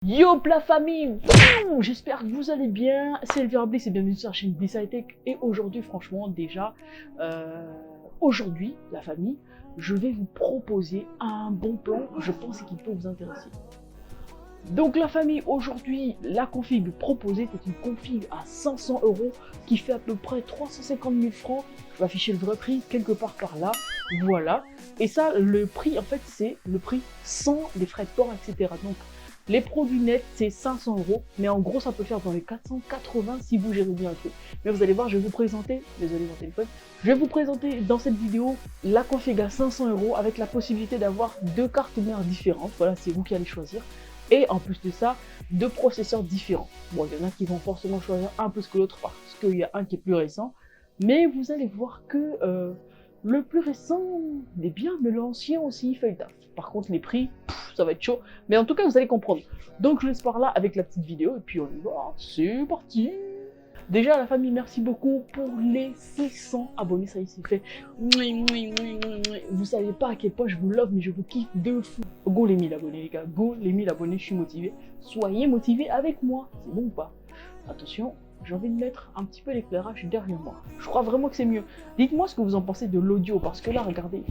Yo la famille, j'espère que vous allez bien, c'est Elvira Bliss et bienvenue sur la chaîne Bliss High Tech. Et aujourd'hui franchement déjà, aujourd'hui la famille, je vais vous proposer un bon plan, je pense qu'il peut vous intéresser. Donc la famille, aujourd'hui la config proposée c'est une config à 500 € qui fait à peu près 350 000 francs. Je vais afficher le vrai prix quelque part par là, voilà. Et ça, le prix en fait c'est le prix sans les frais de port, etc. Donc les produits nets, c'est 500 €, mais en gros, ça peut faire dans les 480 si vous gérez bien un truc. Mais vous allez voir, je vais vous présenter, désolé mon téléphone, je vais vous présenter dans cette vidéo la config à 500 € avec la possibilité d'avoir deux cartes mères différentes. Voilà, c'est vous qui allez choisir. Et en plus de ça, deux processeurs différents. Bon, il y en a qui vont forcément choisir un plus que l'autre parce qu'il y a un qui est plus récent. Mais vous allez voir que le plus récent est bien, mais l'ancien aussi il fait le taf. Par contre, les prix, ça va être chaud. Mais en tout cas, vous allez comprendre. Donc, je laisse par là avec la petite vidéo. Et puis, on y va. C'est parti. Déjà, la famille, merci beaucoup pour les 600 abonnés. Ça y est, c'est fait. Vous savez pas à quel point je vous love, mais je vous kiffe de fou. Go les 1000 abonnés, les gars. Go les 1000 abonnés, je suis motivé. Soyez motivés avec moi. C'est bon ou pas? Attention. J'ai envie de mettre un petit peu l'éclairage derrière moi. Je crois vraiment que c'est mieux. Dites-moi ce que vous en pensez de l'audio, parce que là, regardez.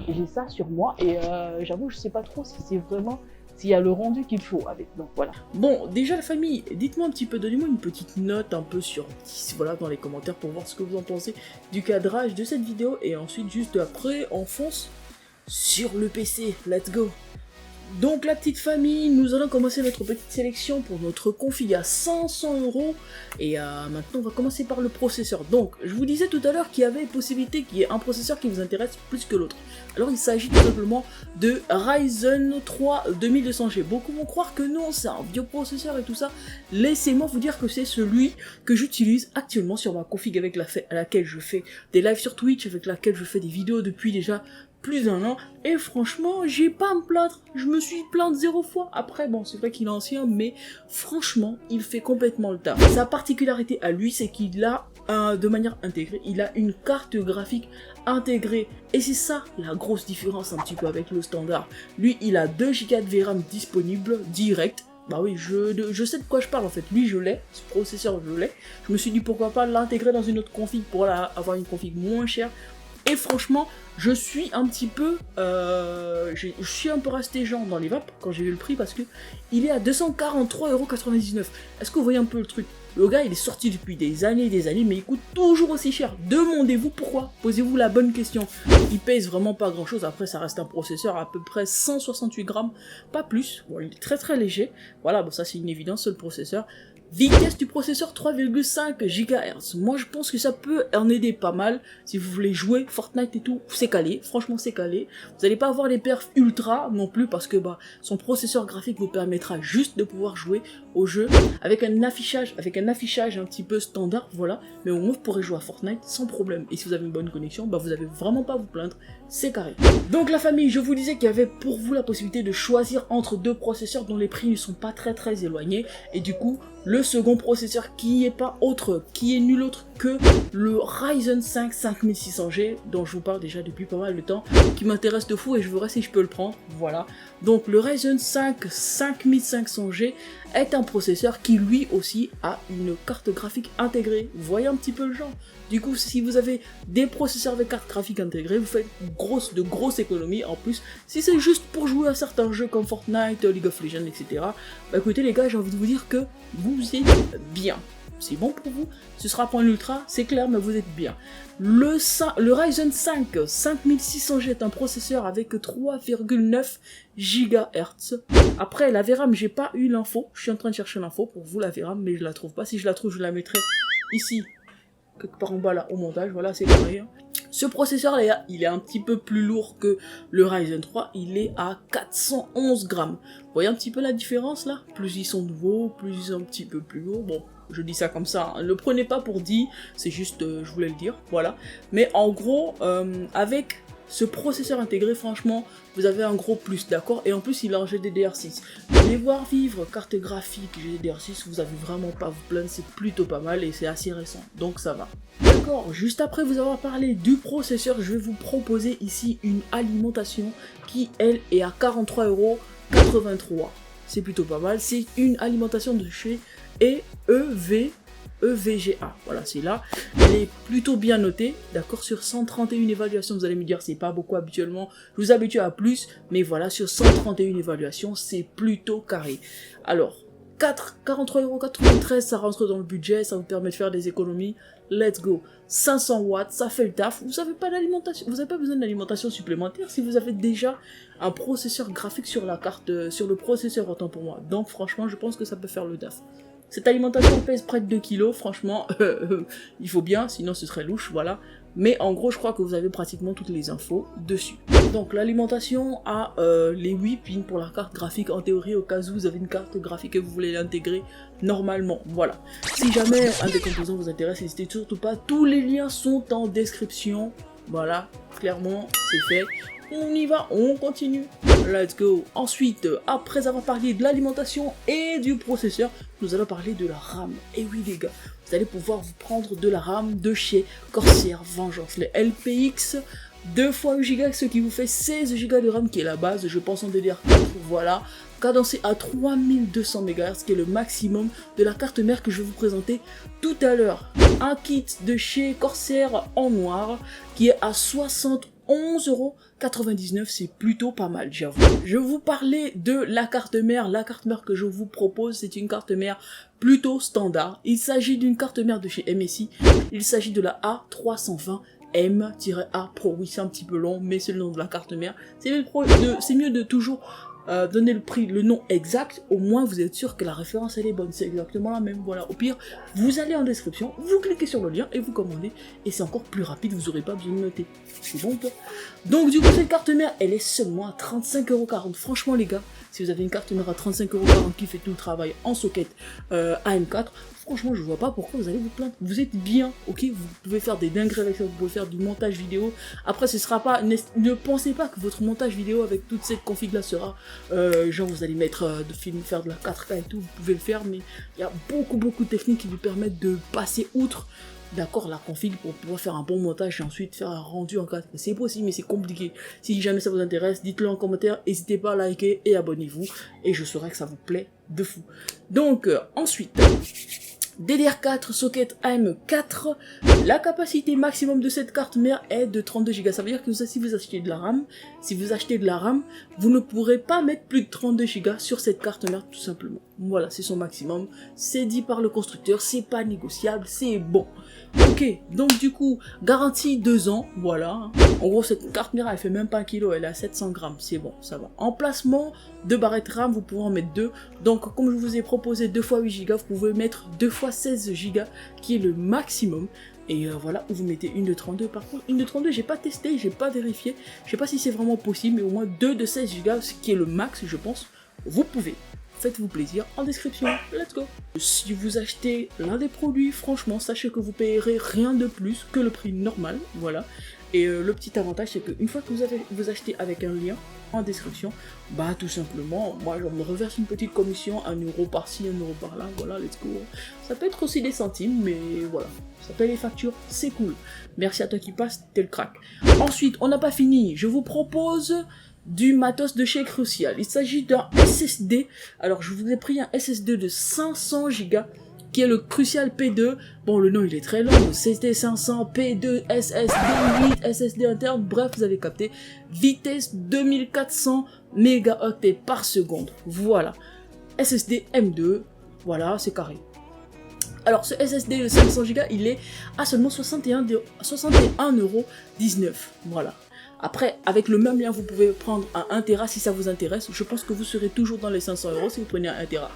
J'ai ça sur moi et j'avoue, je sais pas trop si c'est vraiment, s'il y a le rendu qu'il faut avec. Donc voilà. Bon, déjà la famille, dites-moi un petit peu, donnez-moi une petite note un peu sur 10, voilà, dans les commentaires pour voir ce que vous en pensez du cadrage de cette vidéo. Et ensuite, juste après, on fonce sur le PC. Let's go! Donc la petite famille, nous allons commencer notre petite sélection pour notre config à 500 €. Et maintenant on va commencer par le processeur. Donc je vous disais tout à l'heure qu'il y avait possibilité qu'il y ait un processeur qui vous intéresse plus que l'autre. Alors il s'agit tout simplement de Ryzen 3 2200G. Beaucoup vont croire que non, c'est un vieux processeur et tout ça. Laissez-moi vous dire que c'est celui que j'utilise actuellement sur ma config avec laquelle je fais des lives sur Twitch, avec laquelle je fais des vidéos depuis déjà plus d'un an, et franchement, j'ai pas à me plaindre, je me suis plainte 0 fois. Après, bon, c'est vrai qu'il est ancien, mais franchement, il fait complètement le taf. Sa particularité à lui, c'est qu'il a, de manière intégrée, il a une carte graphique intégrée, et c'est ça la grosse différence un petit peu avec le standard. Lui, il a 2 Go de VRAM disponible, direct. Bah oui, je sais de quoi je parle en fait. Lui, je l'ai, ce processeur, je l'ai. Je me suis dit pourquoi pas l'intégrer dans une autre config pour avoir une config moins chère. Et franchement, je suis un petit peu, je suis un peu resté genre dans les vapes quand j'ai vu le prix parce que il est à 243,99 €. Est-ce que vous voyez un peu le truc? Le gars, il est sorti depuis des années, mais il coûte toujours aussi cher. Demandez-vous pourquoi. Posez-vous la bonne question. Il pèse vraiment pas grand-chose. Après, ça reste un processeur à peu près 168 grammes, pas plus. Bon, il est très très léger. Voilà, bon ça c'est une évidence, le processeur. Vitesse du processeur 3,5 GHz. Moi je pense que ça peut en aider pas mal. Si vous voulez jouer Fortnite et tout, c'est calé. Franchement c'est calé. Vous n'allez pas avoir les perfs ultra non plus parce que bah son processeur graphique vous permettra juste de pouvoir jouer au jeu avec un affichage un petit peu standard, voilà. Mais au moins vous pourrez jouer à Fortnite sans problème. Et si vous avez une bonne connexion, bah vous avez vraiment pas à vous plaindre. C'est carré. Donc la famille, je vous disais qu'il y avait pour vous la possibilité de choisir entre deux processeurs dont les prix ne sont pas très éloignés. Et du coup, le second processeur qui est nul autre que le Ryzen 5 5600G dont je vous parle déjà depuis pas mal de temps, qui m'intéresse de fou et je verrai si je peux le prendre, voilà. Donc le Ryzen 5 5500G est un processeur qui lui aussi a une carte graphique intégrée. Vous voyez un petit peu le genre. Du coup, si vous avez des processeurs avec carte graphique intégrée, vous faites de grosses économies. En plus, si c'est juste pour jouer à certains jeux comme Fortnite, League of Legends, etc. Bah écoutez les gars, j'ai envie de vous dire que vous êtes bien. C'est bon pour vous, ce sera pas un ultra, c'est clair, mais vous êtes bien. Le Ryzen 5 5600G est un processeur avec 3,9 GHz. Après, la VRAM, j'ai pas eu l'info, je suis en train de chercher l'info pour vous, la VRAM, mais je la trouve pas. Si je la trouve, je la mettrai ici, quelque part en bas là, au montage, voilà, c'est carré. Hein. Ce processeur là, il est un petit peu plus lourd que le Ryzen 3, il est à 411 grammes. Vous voyez un petit peu la différence là? Plus ils sont nouveaux, plus ils sont un petit peu plus lourds, bon... Je dis ça comme ça, hein. Ne le prenez pas pour dit, c'est juste, je voulais le dire, voilà. Mais en gros, avec ce processeur intégré, franchement, vous avez un gros plus, d'accord? Et en plus, il est en GDDR6. Vous allez voir vivre carte graphique GDDR6, vous avez vraiment pas à vous plaindre, c'est plutôt pas mal et c'est assez récent, donc ça va. D'accord, juste après vous avoir parlé du processeur, je vais vous proposer ici une alimentation qui, elle, est à 43 €. 83. C'est plutôt pas mal. C'est une alimentation de chez EVGA. Voilà, c'est là. Elle est plutôt bien notée. D'accord, sur 131 évaluations, vous allez me dire, c'est pas beaucoup habituellement. Je vous habitue à plus. Mais voilà, sur 131 évaluations, c'est plutôt carré. Alors, 43,93 €, ça rentre dans le budget, ça vous permet de faire des économies. Let's go. 500 watts, ça fait le taf. Vous n'avez pas d'alimentation, vous n'avez pas besoin d'alimentation supplémentaire si vous avez déjà un processeur graphique sur la carte, sur le processeur, autant pour moi. Donc franchement, je pense que ça peut faire le taf. Cette alimentation pèse près de 2 kg, franchement, il faut bien, sinon ce serait louche, voilà. Mais en gros, je crois que vous avez pratiquement toutes les infos dessus. Donc l'alimentation a les 8 pins pour la carte graphique, en théorie, au cas où vous avez une carte graphique et vous voulez l'intégrer normalement, voilà. Si jamais un des composants vous intéresse, n'hésitez surtout pas, tous les liens sont en description, voilà, clairement, c'est fait. On y va, on continue. Let's go. Ensuite, après avoir parlé de l'alimentation et du processeur, nous allons parler de la RAM. Et oui les gars, vous allez pouvoir vous prendre de la RAM de chez Corsair Vengeance, les LPX 2 x 8 Go, ce qui vous fait 16 Go de RAM qui est la base, je pense en DDR4, voilà. Cadencé à 3200 MHz qui est le maximum de la carte mère que je vais vous présenter tout à l'heure. Un kit de chez Corsair en noir qui est à 71,99 €, c'est plutôt pas mal, j'avoue. Je vais vous parler de la carte mère que je vous propose, c'est une carte mère plutôt standard. Il s'agit d'une carte mère de chez MSI, il s'agit de la A320M-A Pro. Oui, c'est un petit peu long, mais c'est le nom de la carte mère. C'est mieux de toujours donner le nom exact, au moins vous êtes sûr que la référence elle est bonne, c'est exactement la même, voilà. Au pire, vous allez en description, vous cliquez sur le lien et vous commandez, et c'est encore plus rapide, vous n'aurez pas besoin de noter. C'est bon, toi. Donc du coup, cette carte mère, elle est seulement à 35,40 €. Franchement les gars, si vous avez une carte mère à 35,40 € qui fait tout le travail en socket AM4, franchement, je vois pas pourquoi vous allez vous plaindre. Vous êtes bien, ok? Vous pouvez faire des dingueries avec ça, vous pouvez faire du montage vidéo. Après, ce sera pas... Ne pensez pas que votre montage vidéo avec toute cette config-là sera... genre, vous allez mettre faire de la 4K et tout, vous pouvez le faire, mais il y a beaucoup de techniques qui vous permettent de passer outre, d'accord, la config pour pouvoir faire un bon montage et ensuite faire un rendu en 4K. C'est possible, mais c'est compliqué. Si jamais ça vous intéresse, dites-le en commentaire, n'hésitez pas à liker et abonnez-vous, et je saurai que ça vous plaît de fou. Donc, ensuite... DDR4 socket AM4, la capacité maximum de cette carte mère est de 32 Go. Ça veut dire que si vous achetez de la RAM, vous ne pourrez pas mettre plus de 32 Go sur cette carte mère tout simplement. Voilà, c'est son maximum. C'est dit par le constructeur, c'est pas négociable, c'est bon. Ok, donc du coup, garantie 2 ans, voilà. En gros, cette carte mère, elle fait même pas 1 kg, elle est à 700 grammes, c'est bon, ça va. Emplacement de barrettes RAM, vous pouvez en mettre 2. Donc, comme je vous ai proposé 2 x 8 Go, vous pouvez mettre 2 x 16 Go, qui est le maximum. Et voilà, vous mettez une de 32. Par contre, une de 32, j'ai pas testé, j'ai pas vérifié. Je sais pas si c'est vraiment possible, mais au moins 2 de 16 Go, ce qui est le max, je pense, vous pouvez. Faites-vous plaisir en description, let's go. Si vous achetez l'un des produits, franchement, sachez que vous payerez rien de plus que le prix normal, voilà. Et le petit avantage, c'est qu'une fois que vous achetez avec un lien en description, bah tout simplement, moi je me reverse une petite commission, 1 € par-ci, 1 € par-là, voilà, let's go. Ça peut être aussi des centimes, mais voilà, ça paye les factures, c'est cool. Merci à toi qui passe, t'es le crack. Ensuite, on n'a pas fini, je vous propose... du matos de chez Crucial. Il s'agit d'un SSD. Alors, je vous ai pris un SSD de 500 Go qui est le Crucial P2. Bon, le nom il est très long. CT500 P2 SSD 8 SSD interne. Bref, vous avez capté. Vitesse 2400 mégaoctets par seconde. Voilà. SSD M2. Voilà, c'est carré. Alors, ce SSD de 500 Go, il est à seulement 61,19 €. Voilà. Après, avec le même lien, vous pouvez prendre un 1 Tera si ça vous intéresse. Je pense que vous serez toujours dans les 500 € si vous prenez un 1 Tera.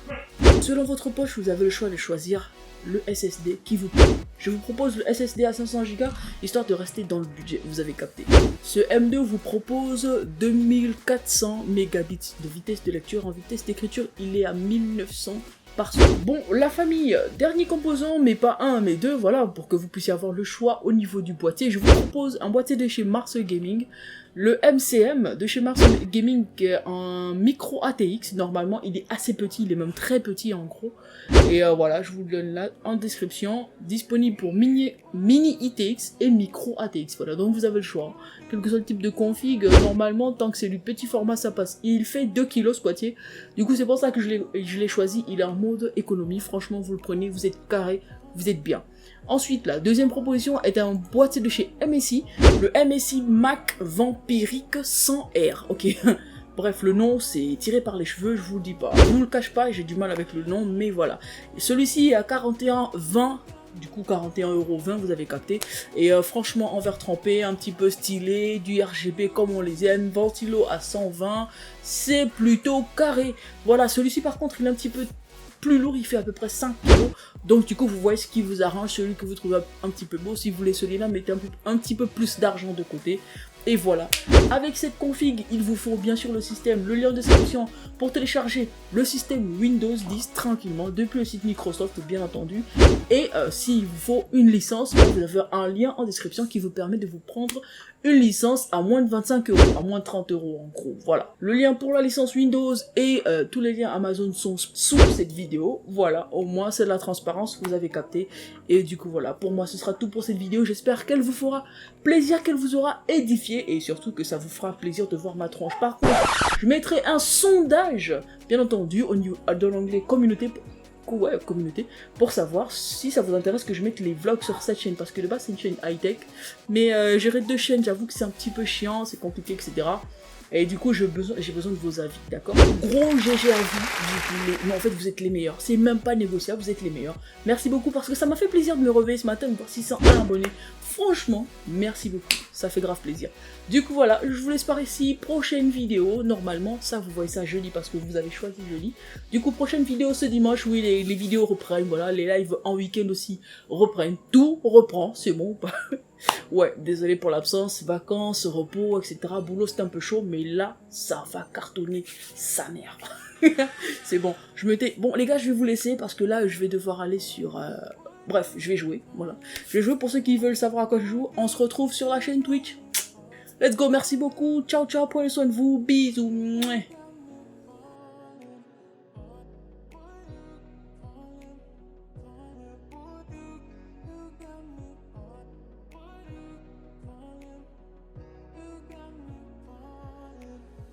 Selon votre poche, vous avez le choix de choisir le SSD qui vous plaît. Je vous propose le SSD à 500 Go, histoire de rester dans le budget, vous avez capté. Ce M2 vous propose 2400 mégabits de vitesse de lecture. En vitesse d'écriture, il est à 1900 par semaine. Bon, la famille, dernier composant, mais pas un, mais deux, voilà, pour que vous puissiez avoir le choix au niveau du boîtier. Je vous propose un boîtier de chez Mars Gaming, le MCM de chez Mars Gaming, qui est un micro ATX. Normalement, il est assez petit, il est même très petit en gros. Et voilà, je vous le donne là en description, disponible pour mini ITX et micro ATX. Voilà, donc vous avez le choix. Quel que soit le type de config, normalement, tant que c'est du petit format, ça passe. Il fait 2 kg ce boîtier. Du coup, c'est pour ça que je l'ai choisi. Il est en mode économie. Franchement, vous le prenez, vous êtes carré, vous êtes bien. Ensuite, la deuxième proposition est un boîtier de chez MSI, le MSI Mac Vampiric 100R. Ok. Bref, le nom, c'est tiré par les cheveux, je vous le dis pas. Je vous le cache pas, j'ai du mal avec le nom, mais voilà. Celui-ci est à 41,20. Du coup 41,20€, vous avez capté. Et franchement, en verre trempé, un petit peu stylé, du RGB comme on les aime, ventilo à 120, c'est plutôt carré. Voilà, celui-ci par contre, il est un petit peu plus lourd, il fait à peu près 5 kg. Donc du coup, vous voyez ce qui vous arrange, celui que vous trouvez un petit peu beau. Si vous voulez celui-là, mettez un petit peu plus d'argent de côté. Et voilà. Avec cette config, il vous faut bien sûr le système, le lien de description pour télécharger le système Windows 10 tranquillement depuis le site Microsoft bien entendu. Et s'il vous faut une licence, vous avez un lien en description qui vous permet de vous prendre une licence à moins de 25 €, à moins de 30 € en gros. Voilà. Le lien pour la licence Windows et tous les liens Amazon sont sous cette vidéo. Voilà, au moins c'est de la transparence, vous avez capté. Et du coup voilà, pour moi ce sera tout pour cette vidéo. J'espère qu'elle vous fera plaisir, qu'elle vous aura édifié et surtout que ça vous fera plaisir de voir ma tronche. Par contre, je mettrai un sondage, bien entendu, au niveau de l'onglet communauté. Ouais, communauté, pour savoir si ça vous intéresse que je mette les vlogs sur cette chaîne, parce que de base c'est une chaîne high-tech, mais gérer 2 chaînes, j'avoue que c'est un petit peu chiant, c'est compliqué, etc. Et du coup, j'ai besoin de vos avis, d'accord? Gros GG à vous, mais en fait, vous êtes les meilleurs. C'est même pas négociable, vous êtes les meilleurs. Merci beaucoup, parce que ça m'a fait plaisir de me réveiller ce matin, de voir 601 abonnés. Franchement, merci beaucoup, ça fait grave plaisir. Du coup, voilà, je vous laisse par ici, prochaine vidéo. Normalement, ça, vous voyez ça jeudi, parce que vous avez choisi jeudi. Du coup, prochaine vidéo ce dimanche, oui, les vidéos reprennent, voilà, les lives en week-end aussi reprennent. Tout reprend, c'est bon ou pas? Ouais, désolé pour l'absence, vacances, repos, etc. Boulot, c'était un peu chaud, mais là, ça va cartonner sa mère. C'est bon, Bon, les gars, je vais vous laisser, parce que là, je vais devoir aller sur... Bref, je vais jouer, voilà. Je vais jouer pour ceux qui veulent savoir à quoi je joue. On se retrouve sur la chaîne Twitch. Let's go, merci beaucoup. Ciao, ciao, prenez soin de vous. Bisous.